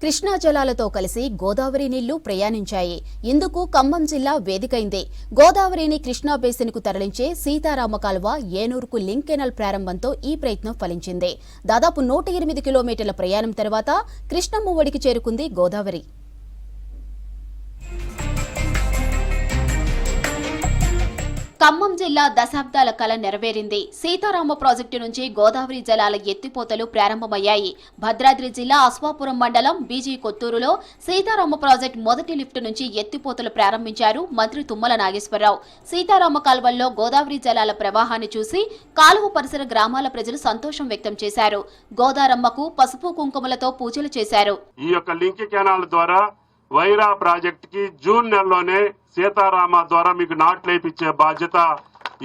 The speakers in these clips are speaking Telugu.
కృష్ణా జలాలతో కలిసి గోదావరి నీళ్లు ప్రయాణించాయి. ఇందుకు ఖమ్మం జిల్లా వేదికైంది. గోదావరిని కృష్ణా బేసిన్కు తరలించే సీతారామ కాలువ ఏనూరుకు లింక్ కెనాల్ ప్రారంభంతో ఈ ప్రయత్నం ఫలించింది. దాదాపు 108 కిలోమీటర్ల ప్రయాణం తర్వాత కృష్ణమ్మ ఒడికి చేరుకుంది గోదావరి. ఖమ్మం జిల్లా దశాబ్దాల కల నెరవేరింది. సీతారామ ప్రాజెక్టు నుంచి గోదావరి జలాల ఎత్తిపోతలు ప్రారంభమయ్యాయి. భద్రాద్రి జిల్లా అశ్వాపురం మండలం బీజీ కొత్తూరులో సీతారామ ప్రాజెక్టు మొదటి లిఫ్ట్ నుంచి ఎత్తిపోతలు ప్రారంభించారు మంత్రి తుమ్మల నాగేశ్వరరావు. సీతారామ కాల్వల్లో గోదావరి జలాల ప్రవాహాన్ని చూసి కాలువ పరిసర గ్రామాల ప్రజలు సంతోషం వ్యక్తం చేశారు. గోదారమ్మకు పసుపు కుంకుమలతో పూజలు చేశారు. ఈ యొక్క లింక్ కెనాల్ ద్వారా వైరా ప్రాజెక్ట్ కి జూన్ నెలలోనే సీతారామ ద్వారా మీకు నాట్లు వేయించే బాధ్యత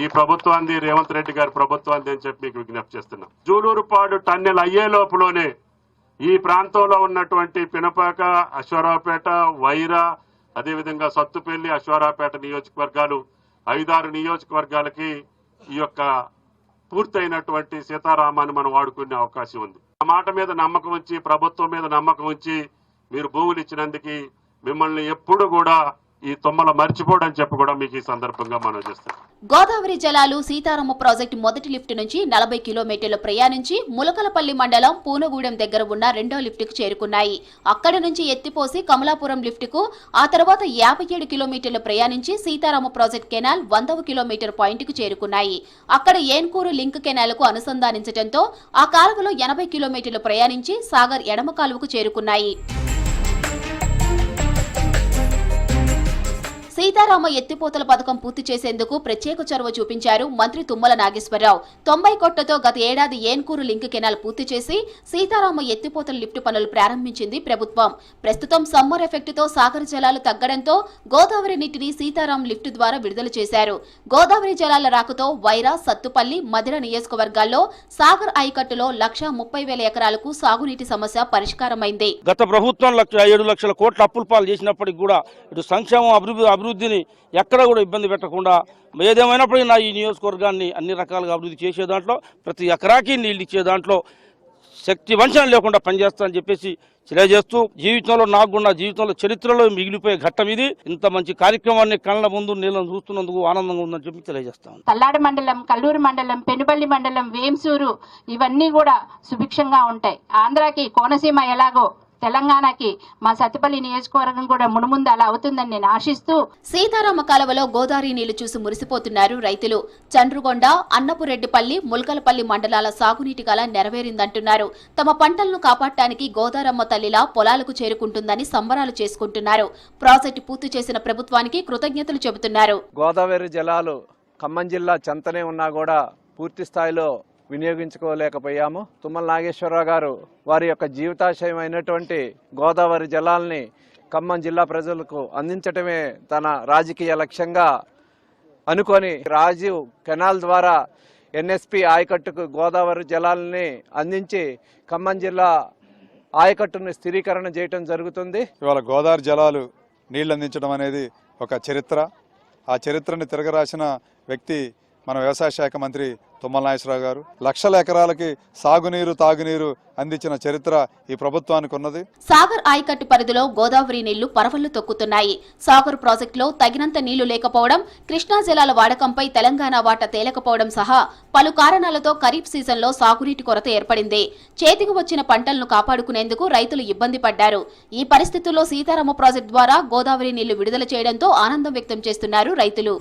ఈ ప్రభుత్వాన్ని, రేవంత్ రెడ్డి గారి ప్రభుత్వాన్ని అని చెప్పి మీకు విజ్ఞప్తి చేస్తున్నాం. జూలూరుపాడు టన్నెల్ అయ్యే లోపలనే ఈ ప్రాంతంలో ఉన్నటువంటి పినపాక, అశ్వారావుపేట, వైరా, అదేవిధంగా సత్తుపల్లి, అశ్వారావుపేట నియోజకవర్గాలు 5-6 నియోజకవర్గాలకి ఈ యొక్క పూర్తయినటువంటి సీతారామాన్ని మనం వాడుకునే అవకాశం ఉంది. ఆ మాట మీద నమ్మకం ఉంచి, ప్రభుత్వం మీద నమ్మకం ఉంచి మీరు భూములు ఇచ్చినందుకు మిమ్మల్ని ఎప్పుడు కూడా ఈ తుమ్మల మర్చిపోవడం చెప్పి కూడా మీకు ఈ సందర్భంగా మనం చేస్తాం. గోదావరి జలాలు సీతారామ ప్రాజెక్టు మొదటి లిఫ్ట్ నుంచి 40 కిలోమీటర్లు ప్రయాణించి ములకలపల్లి మండలం పూనగూడెం దగ్గర ఉన్న రెండో లిఫ్టుకు చేరుకున్నాయి. అక్కడి నుంచి ఎత్తిపోసి కమలాపురం లిఫ్టుకు, ఆ తర్వాత 57 కిలోమీటర్లు ప్రయాణించి సీతారామ ప్రాజెక్టు కెనాల్ 100వ కిలోమీటర్ పాయింట్కు చేరుకున్నాయి. అక్కడ ఏన్కూరు లింక్ కెనాల్కు అనుసంధానించడంతో ఆ కాలువలో 80 కిలోమీటర్లు ప్రయాణించి సాగర్ ఎడమ కాలువకు చేరుకున్నాయి. సీతారామ ఎత్తిపోతల పథకం పూర్తి చేసేందుకు ప్రత్యేక చొరవ చూపించారు మంత్రి తుమ్మల నాగేశ్వరరావు. 90 కోట్లతో గత ఏడాది ఏన్కూరు లింక్ కెనాల్ పూర్తి చేసి సీతారామ ఎత్తిపోతల లిఫ్ట్ పనులు ప్రారంభించింది ప్రభుత్వం. ప్రస్తుతం సమ్మర్ ఎఫెక్టుతో సాగర్ జలాలు తగ్గడంతో గోదావరి నీటిని సీతారాం లిఫ్ట్ ద్వారా విడుదల చేశారు. గోదావరి జలాల రాకతో వైరా, సత్తుపల్లి, మధిర నియోజకవర్గాల్లో సాగర్ ఆయకట్టులో 1,30,000 ఎకరాలకు సాగునీటి సమస్య పరిష్కారమైంది. గత ప్రభుత్వం 7 లక్షల కోట్ల అప్పుల పాలు చేసినప్పటికీ కూడా ఇటు సంక్షేమం, అభివృద్ధిని ఎక్కడ కూడా ఇబ్బంది పెట్టకుండా ఏదేమైనప్పటికీ నా ఈ నియోజకవర్గాన్ని అన్ని రకాలుగా అభివృద్ధి చేసే దాంట్లో, ప్రతి ఎకరాకి నీళ్ళు ఇచ్చే దాంట్లో శక్తి వంచన లేకుండా పనిచేస్తానని చెప్పేసి తెలియజేస్తూ, జీవితంలో చరిత్రలో మిగిలిపోయే ఘట్టం ఇది. ఇంత మంచి కార్యక్రమాన్ని కళ్ళ ముందు నీళ్ళను చూస్తున్నందుకు ఆనందంగా ఉందని చెప్పి తెలియజేస్తాను. తల్లాడి మండలం, కల్లూరు మండలం, పెనుబల్లి మండలం, వేంసూరు ఇవన్నీ కూడా సుభిక్షంగా ఉంటాయి. ఆంధ్రాకి కోనసీమ ఎలాగో తెలంగాణకి మా సత్తుపల్లి నియోజకవర్గం కూడా మునుముందు అలా అవుతుందని నేను ఆశిస్తూ, సీతారామ కాలువలో గోదావరి నీళ్లు చూసి మురిసిపోతున్నారు రైతులు. చండ్రుగొండ, అన్నపురెడ్డిపల్లి, ముల్కలపల్లి మండలాల సాగునీటి కల నెరవేరిందంటున్నారు. తమ పంటలను కాపాడటానికి గోదారమ్మ తల్లిలా పొలాలకు చేరుకుంటుందని సంబరాలు చేసుకుంటున్నారు. ప్రాజెక్టు పూర్తి చేసిన ప్రభుత్వానికి కృతజ్ఞతలు చెబుతున్నారు. గోదావరి జలాలు ఖమ్మం జిల్లా చెంతనే ఉన్నా కూడా పూర్తి స్థాయిలో వినియోగించుకోలేకపోయాము. తుమ్మల నాగేశ్వరరావు గారు వారి యొక్క జీవితాశయమైనటువంటి గోదావరి జలాల్ని ఖమ్మం జిల్లా ప్రజలకు అందించటమే తన రాజకీయ లక్ష్యంగా అనుకొని రాజీవ్ కెనాల్ ద్వారా ఎన్ఎస్పి ఆయకట్టుకు గోదావరి జలాలని అందించి ఖమ్మం జిల్లా ఆయకట్టును స్థిరీకరణ చేయటం జరుగుతుంది. ఇవాళ గోదావరి జలాలు నీళ్లు అందించడం అనేది ఒక చరిత్ర. ఆ చరిత్రని తిరగరాసిన వ్యక్తి మన వ్యవసాయ శాఖ మంత్రి తుమ్మల నాగేశ్వరరావు గారు. లక్షల ఎకరాలకి సాగునీరు, తాగునీరు అందించిన చరిత్ర ఈ ప్రభుత్వానికి ఉన్నది. సాగర్ ఆయకట్టు పరిధిలో గోదావరి నీళ్లు పరవళ్లు తొక్కుతున్నాయి. సాగర్ ప్రాజెక్టులో తగినంత నీళ్లు లేకపోవడం, కృష్ణా జలాల వాడకంపై తెలంగాణ వాటా తేలకపోవడం సహా పలు కారణాలతో ఖరీఫ్ సీజన్లో సాగునీటి కొరత ఏర్పడింది. చేతికి వచ్చిన పంటలను కాపాడుకునేందుకు రైతులు ఇబ్బంది పడ్డారు. ఈ పరిస్థితుల్లో సీతారామ ప్రాజెక్టు ద్వారా గోదావరి నీళ్లు విడుదల చేయడంతో ఆనందం వ్యక్తం చేస్తున్నారు రైతులు.